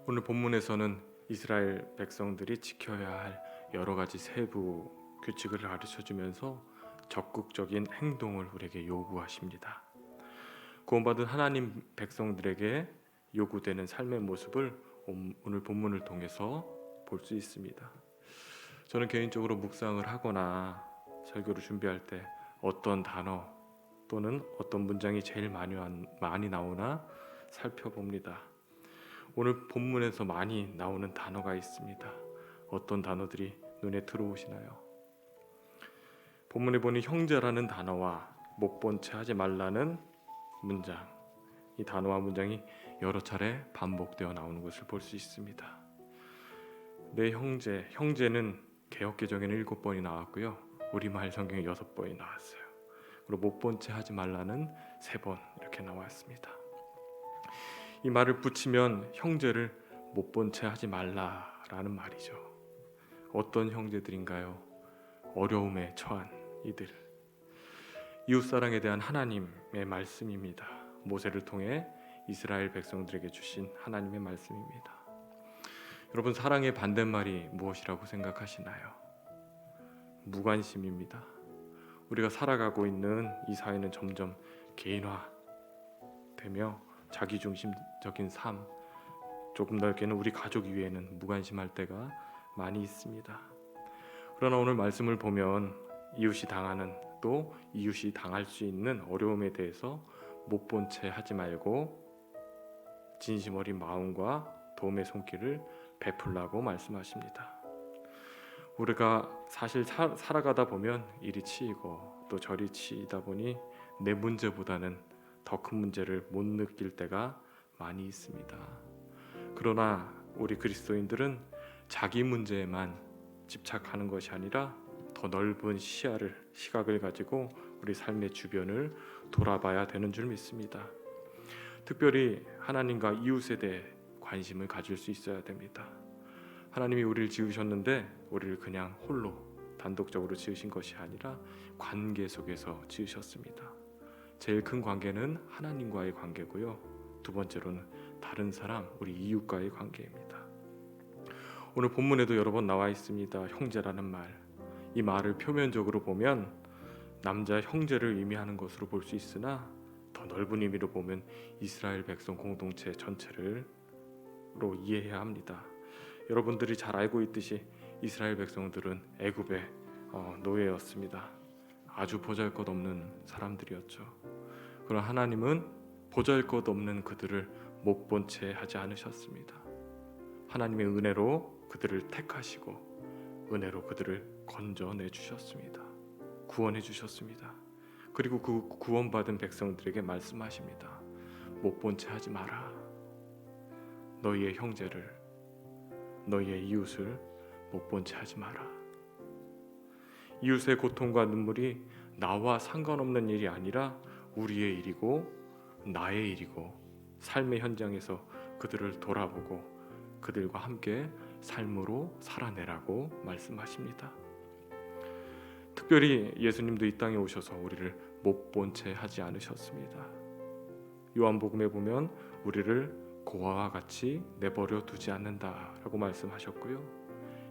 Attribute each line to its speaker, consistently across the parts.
Speaker 1: 오늘 본문에서는 이스라엘 백성들이 지켜야 할 여러 가지 세부 규칙을 가르쳐 주면서 적극적인 행동을 우리에게 요구하십니다. 구원받은 하나님 백성들에게 요구되는 삶의 모습을 오늘 본문을 통해서 볼 수 있습니다. 저는 개인적으로 묵상을 하거나 설교를 준비할 때 어떤 단어 또는 어떤 문장이 제일 많이 나오나 살펴봅니다. 오늘 본문에서 많이 나오는 단어가 있습니다. 어떤 단어들이 눈에 들어오시나요? 본문에 보니 형제라는 단어와 못 본 채 하지 말라는 문장, 이 단어와 문장이 여러 차례 반복되어 나오는 것을 볼 수 있습니다. 내 형제, 형제는 개역개정에는 7번이 나왔고요. 우리말 성경에 6번이 나왔어요. 그리고 못 본 채 하지 말라는 3번 이렇게 나왔습니다. 이 말을 붙이면 형제를 못 본 채 하지 말라라는 말이죠. 어떤 형제들인가요? 어려움에 처한 이들. 이웃사랑에 대한 하나님의 말씀입니다. 모세를 통해 이스라엘 백성들에게 주신 하나님의 말씀입니다. 여러분, 사랑의 반대말이 무엇이라고 생각하시나요? 무관심입니다. 우리가 살아가고 있는 이 사회는 점점 개인화되며 자기중심적인 삶, 조금 넓게는 우리 가족 위에는 무관심할 때가 많이 있습니다. 그러나 오늘 말씀을 보면 이웃이 당하는 또 이웃이 당할 수 있는 어려움에 대해서 못 본 채 하지 말고 진심 어린 마음과 도움의 손길을 베풀라고 말씀하십니다. 우리가 사실 살아가다 보면 이리 치이고 또 저리 치이다 보니 내 문제보다는 더 큰 문제를 못 느낄 때가 많이 있습니다. 그러나 우리 그리스도인들은 자기 문제에만 집착하는 것이 아니라 더 넓은 시각을 가지고 우리 삶의 주변을 돌아봐야 되는 줄 믿습니다. 특별히 하나님과 이웃에 대해 관심을 가질 수 있어야 됩니다. 하나님이 우리를 지으셨는데 우리를 그냥 홀로 단독적으로 지으신 것이 아니라 관계 속에서 지으셨습니다. 제일 큰 관계는 하나님과의 관계고요. 두 번째로는 다른 사람, 우리 이웃과의 관계입니다. 오늘 본문에도 여러 번 나와 있습니다. 형제라는 말. 이 말을 표면적으로 보면 남자 형제를 의미하는 것으로 볼 수 있으나 더 넓은 의미로 보면 이스라엘 백성 공동체 전체를 이해해야 합니다. 여러분들이 잘 알고 있듯이 이스라엘 백성들은 애굽의 노예였습니다. 아주 보잘것없는 사람들이었죠. 그러나 하나님은 보잘것없는 그들을 못 본 채 하지 않으셨습니다. 하나님의 은혜로 그들을 택하시고 은혜로 그들을 건져내 주셨습니다. 구원해 주셨습니다. 그리고 그 구원받은 백성들에게 말씀하십니다. 못 본 채 하지 마라. 너희의 형제를, 너희의 이웃을 못 본 채 하지 마라. 이웃의 고통과 눈물이 나와 상관없는 일이 아니라 우리의 일이고 나의 일이고 삶의 현장에서 그들을 돌아보고 그들과 함께 삶으로 살아내라고 말씀하십니다. 특별히 예수님도 이 땅에 오셔서 우리를 못 본 채 하지 않으셨습니다. 요한복음에 보면 우리를 고아와 같이 내버려 두지 않는다라고 말씀하셨고요.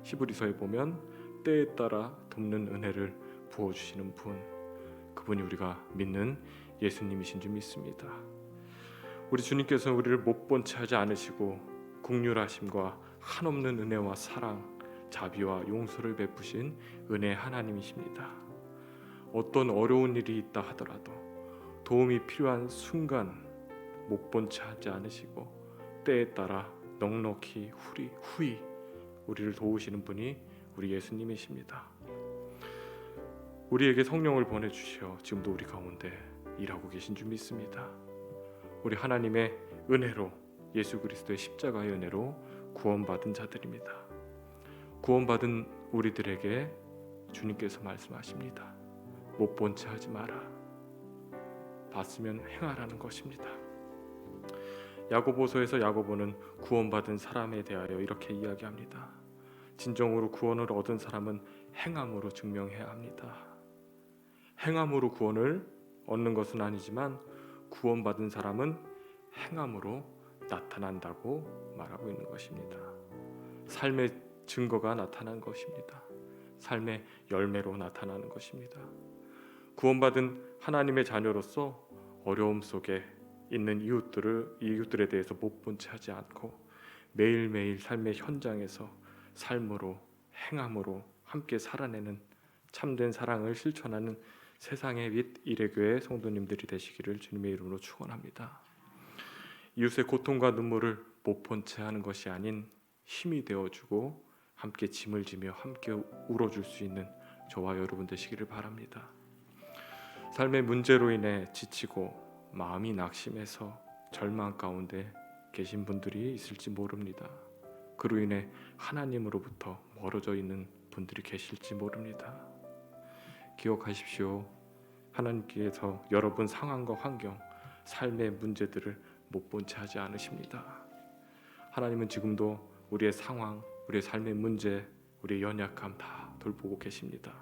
Speaker 1: 히브리서에 보면 때에 따라 돕는 은혜를 부어주시는 분, 그분이 우리가 믿는 예수님이신 줄 믿습니다. 우리 주님께서는 우리를 못 본 채 하지 않으시고 긍휼하심과 한없는 은혜와 사랑, 자비와 용서를 베푸신 은혜의 하나님이십니다. 어떤 어려운 일이 있다 하더라도 도움이 필요한 순간 못 본 채 하지 않으시고 때에 따라 넉넉히 후히 우리를 도우시는 분이 우리 예수님이십니다. 우리에게 성령을 보내주시어 지금도 우리 가운데 일하고 계신 줄 믿습니다. 우리 하나님의 은혜로, 예수 그리스도의 십자가의 은혜로 구원받은 자들입니다. 구원받은 우리들에게 주님께서 말씀하십니다. 못 본 채 하지 마라. 봤으면 행하라는 것입니다. 야고보서에서 야고보는 구원받은 사람에 대하여 이렇게 이야기합니다. 진정으로 구원을 얻은 사람은 행함으로 증명해야 합니다. 행함으로 구원을 얻는 것은 아니지만 구원받은 사람은 행함으로 나타난다고 말하고 있는 것입니다. 삶의 증거가 나타난 것입니다. 삶의 열매로 나타나는 것입니다. 구원받은 하나님의 자녀로서 어려움 속에 있는 이웃들에 대해서 못 본 채 하지 않고 매일매일 삶의 현장에서 삶으로 행함으로 함께 살아내는 참된 사랑을 실천하는 세상의 빛 이레교회 성도님들이 되시기를 주님의 이름으로 축원합니다. 이웃의 고통과 눈물을 못 본 채 하는 것이 아닌 힘이 되어주고 함께 짐을 지며 함께 울어줄 수 있는 저와 여러분 되시기를 바랍니다. 삶의 문제로 인해 지치고 마음이 낙심해서 절망 가운데 계신 분들이 있을지 모릅니다. 그로 인해 하나님으로부터 멀어져 있는 분들이 계실지 모릅니다. 기억하십시오. 하나님께서 여러분 상황과 환경, 삶의 문제들을 못 본 채 하지 않으십니다. 하나님은 지금도 우리의 상황, 우리의 삶의 문제, 우리의 연약함 다 돌보고 계십니다.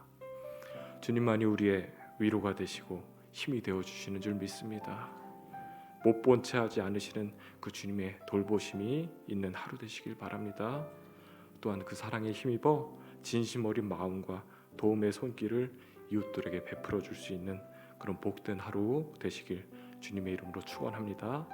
Speaker 1: 주님만이 우리의 위로가 되시고 힘이 되어 주시는 줄 믿습니다. 못 본 채 하지 않으시는 그 주님의 돌보심이 있는 하루 되시길 바랍니다. 또한 그 사랑에 힘입어 진심 어린 마음과 도움의 손길을 이웃들에게 베풀어 줄 수 있는 그런 복된 하루 되시길 주님의 이름으로 축원합니다.